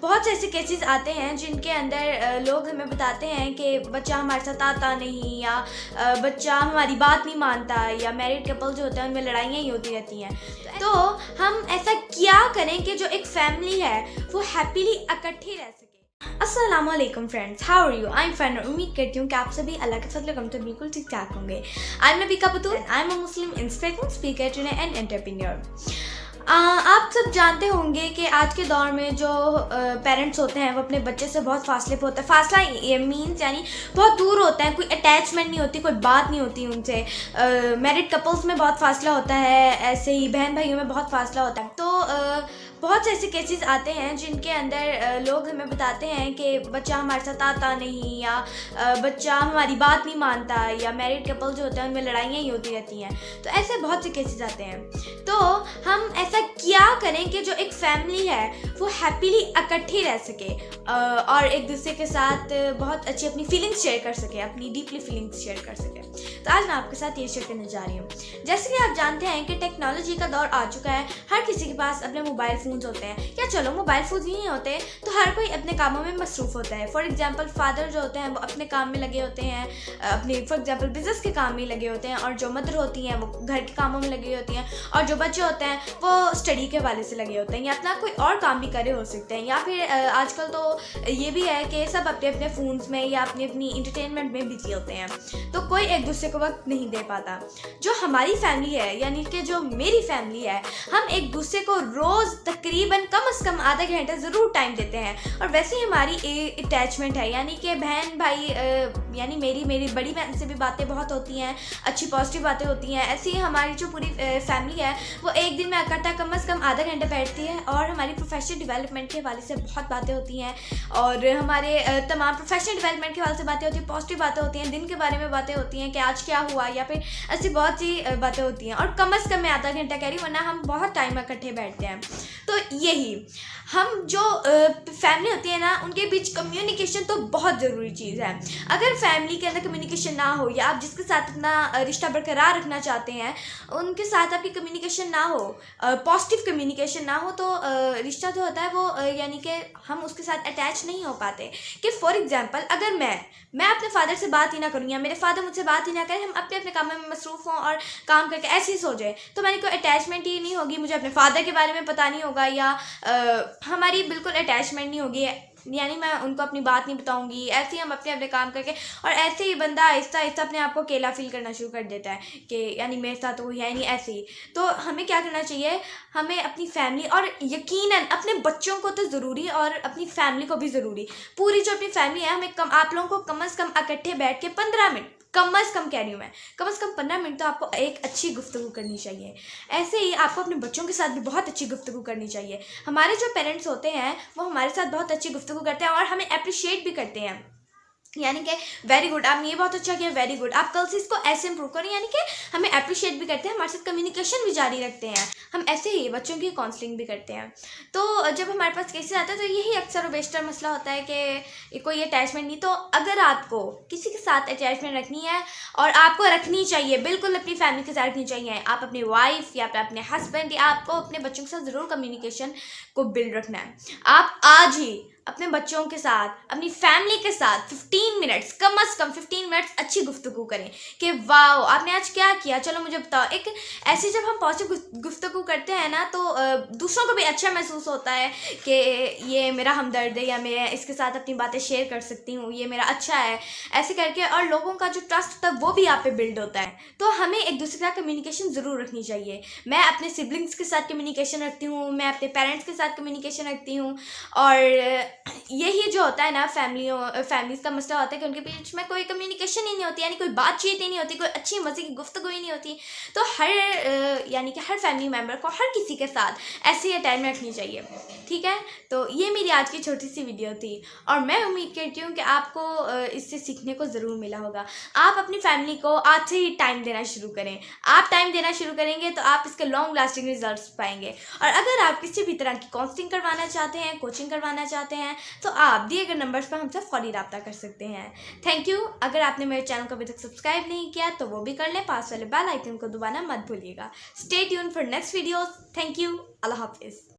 बहुत से ऐसे केसेस आते हैं जिनके अंदर लोग हमें बताते हैं कि बच्चा हमारे साथ आता नहीं, या बच्चा हमारी बात नहीं मानता, या मैरिड कपल जो होते हैं उनमें लड़ाइयाँ ही होती रहती हैं। तो हम ऐसा क्या करें कि जो एक फैमिली है वो हैप्पीली इकट्ठी रह सके। अस्सलाम वालेकुम friends, how are you? I am fine और उम्मीद करती हूँ कि आप सभी अल्लाह के फजल करम से बिल्कुल ठीक ठाक होंगे। I am Nabika Batool, I am a Muslim inspiring speaker, trainer and entrepreneur. आप सब जानते होंगे कि आज के दौर में जो पेरेंट्स होते हैं वो अपने बच्चे से बहुत फासले पे होता है। फासला ये मीन्स यानी बहुत दूर होता है, कोई अटैचमेंट नहीं होती, कोई बात नहीं होती उनसे। मैरिड कपल्स में बहुत फासला होता है, ऐसे ही बहन भाइयों में बहुत फासला होता है। तो बहुत से ऐसे केसेस आते हैं जिनके अंदर लोग हमें बताते हैं कि बच्चा हमारे साथ आता नहीं, या बच्चा हमारी बात नहीं मानता, या मैरिड कपल जो होते हैं उनमें लड़ाइयाँ ही होती रहती हैं। तो ऐसे बहुत से केसेस आते हैं। तो हम ऐसा क्या करें कि जो एक फैमिली है वो हैप्पीली इकट्ठी रह सके और एक दूसरे के साथ बहुत अच्छी अपनी फीलिंग्स शेयर कर सके, अपनी डीपली फीलिंग्स शेयर कर सके। तो आज मैं आपके साथ ये शेयर करने जा रही हूँ। जैसे कि आप जानते हैं कि टेक्नोलॉजी का दौर आ चुका है, हर किसी के पास अपने मोबाइल फ़ोन्स होते हैं, या चलो मोबाइल फ़ोन्स ही नहीं होते तो हर कोई अपने कामों में मसरूफ़ होता है। फॉर एग्जांपल फादर जो होते हैं वो अपने काम में लगे होते हैं, अपने फॉर एग्जांपल बिजनेस के काम में लगे होते हैं, और जो मदर होती हैं वो घर के कामों में लगी होती हैं, और जो बच्चे होते हैं वो स्टडी के हवाले से लगे होते हैं, या अपना कोई और काम भी करे हो सकते हैं। या फिर आजकल तो ये भी है कि सब अपने अपने फ़ोन्स में या अपनी अपनी इंटरटेनमेंट में बिजी होते हैं, तो कोई एक दूसरे को वक्त नहीं दे पाता। जो हमारी फैमिली है, यानी कि जो मेरी फैमिली है, हम एक दूसरे को रोज़ तकरीबन कम से कम आधा घंटा ज़रूर टाइम देते हैं। और वैसे ही हमारी अटैचमेंट है, यानी कि बहन भाई यानी मेरी बड़ी बहन से भी बातें बहुत होती हैं, अच्छी पॉजिटिव बातें होती हैं। ऐसी ही हमारी जो पूरी फैमिली है वो एक दिन में इकट्ठा कम से कम आधा घंटा बैठती है, और हमारी प्रोफेशनल डेवलपमेंट के हवाले से बहुत बातें होती हैं, और हमारे तमाम प्रोफेशनल डेवलपमेंट के हवाले से बातें होती हैं, पॉजिटिव बातें होती हैं, दिन के बारे में बातें होती हैं कि आज क्या हुआ, या फिर ऐसी बहुत सी बातें होती हैं। और कम से कम मैं आधा घंटा कह रही, वरना हम बहुत टाइम इकट्ठे बैठते हैं। तो यही हम जो फैमिली होती है ना, उनके बीच कम्युनिकेशन तो बहुत ज़रूरी चीज़ है। अगर फैमिली के अंदर कम्युनिकेशन ना हो, या आप जिसके साथ अपना रिश्ता बरकरार रखना चाहते हैं उनके साथ आपकी कम्युनिकेशन ना हो, पॉजिटिव कम्युनिकेशन ना हो, तो रिश्ता जो होता है वो यानी कि हम उसके साथ अटैच नहीं हो पाते। कि फॉर एग्जांपल अगर मैं अपने फादर से बात ही ना करूँ, या मेरे फादर मुझसे बात ही ना करें, हम अपने अपने कामों में मसरूफ़ हों और काम करके ऐसे ही सो जाए, तो मैंने कोई अटैचमेंट ही नहीं होगी, मुझे अपने फादर के बारे में पता नहीं होगा, या हमारी बिल्कुल अटैचमेंट नहीं होगी, यानी मैं उनको अपनी बात नहीं बताऊंगी। ऐसे ही हम अपने अपने काम करके, और ऐसे ही बंदा आहिस्ता आहिस्ता अपने आप को अकेला फील करना शुरू कर देता है कि यानी मेरे साथ तो है नहीं, ऐसे ही। तो हमें क्या करना चाहिए, हमें अपनी फैमिली, और यकीनन अपने बच्चों को तो ज़रूरी और अपनी फैमिली को भी ज़रूरी, पूरी जो अपनी फैमिली है, हमें आप लोगों को कम से कम इकट्ठे बैठ के 15 मिनट, कम से कम कह रही हूँ मैं, कम से कम 15 मिनट तो आपको एक अच्छी गुफ्तगू करनी चाहिए। ऐसे ही आपको अपने बच्चों के साथ भी बहुत अच्छी गुफ्तगू करनी चाहिए। हमारे जो पेरेंट्स होते हैं वो हमारे साथ बहुत अच्छी गुफ्तगू करते हैं और हमें अप्रिशिएट भी करते हैं, यानी कि वेरी गुड, आपने ये बहुत अच्छा किया, वेरी गुड, आप कल से इसको ऐसे इंप्रूव करें, यानी कि हमें अप्रिशिएट भी करते हैं, हमारे साथ कम्युनिकेशन भी जारी रखते हैं। हम ऐसे ही बच्चों की काउंसलिंग भी करते हैं। तो जब हमारे पास केसेस आता है तो यही अक्सर और बेशतर मसला होता है कि कोई अटैचमेंट नहीं। तो अगर आपको किसी के साथ अटैचमेंट रखनी है, और आपको रखनी चाहिए, बिल्कुल अपनी फैमिली के साथ रखनी चाहिए, आप अपनी वाइफ या अपने हस्बैंड या आपको अपने बच्चों के साथ ज़रूर कम्युनिकेशन को बिल्ड रखना है। आप आज ही अपने बच्चों के साथ, अपनी फैमिली के साथ 15 मिनट्स, कम से कम 15 मिनट्स अच्छी गुफ्तगू करें कि वाओ आपने आज क्या किया, चलो मुझे बताओ। एक ऐसी जब हम पॉजिटिव गुफ्तगू करते हैं ना, तो दूसरों को भी अच्छा महसूस होता है कि ये मेरा हमदर्द है, या मैं इसके साथ अपनी बातें शेयर कर सकती हूँ, ये मेरा अच्छा है, ऐसे करके। और लोगों का जो ट्रस्ट होता है वो भी आप पे बिल्ड होता है। तो हमें एक दूसरे के साथ कम्युनिकेशन ज़रूर रखनी चाहिए। मैं अपने सिबलिंग्स के साथ कम्युनिकेशन रखती हूँ, मैं अपने पेरेंट्स के साथ कम्युनिकेशन रखती हूँ, और यही जो होता है ना, फैमिलीज़ का मसला होता है कि उनके बीच में कोई कम्युनिकेशन ही नहीं होती, यानी कोई बातचीत ही नहीं होती, कोई अच्छी मज़े की गुफ्तगू ही नहीं होती। तो यानी कि हर फैमिली मेम्बर को हर किसी के साथ ऐसी अटैचमेंट रखनी चाहिए, ठीक है। तो ये मेरी आज की छोटी सी वीडियो थी, और मैं उम्मीद करती हूँ कि आपको इससे सीखने को ज़रूर मिला होगा। आप अपनी फैमिली को आज से ही टाइम देना शुरू करें। आप टाइम देना शुरू करेंगे तो आप इसके लॉन्ग लास्टिंग रिजल्ट्स पाएंगे। और अगर आप किसी भी तरह की काउंसलिंग करवाना चाहते हैं, कोचिंग करवाना चाहते हैं, तो आप दिए गए नंबर्स पर हमसे फौरी रब्ता कर सकते हैं। Thank you. अगर आपने मेरे चैनल को अभी तक सब्सक्राइब नहीं किया तो वो भी कर लें, पास वाले बेल आइकन को दबाना मत भूलिएगा। Stay tune for next videos. Thank you. अल्लाह हाफिज़।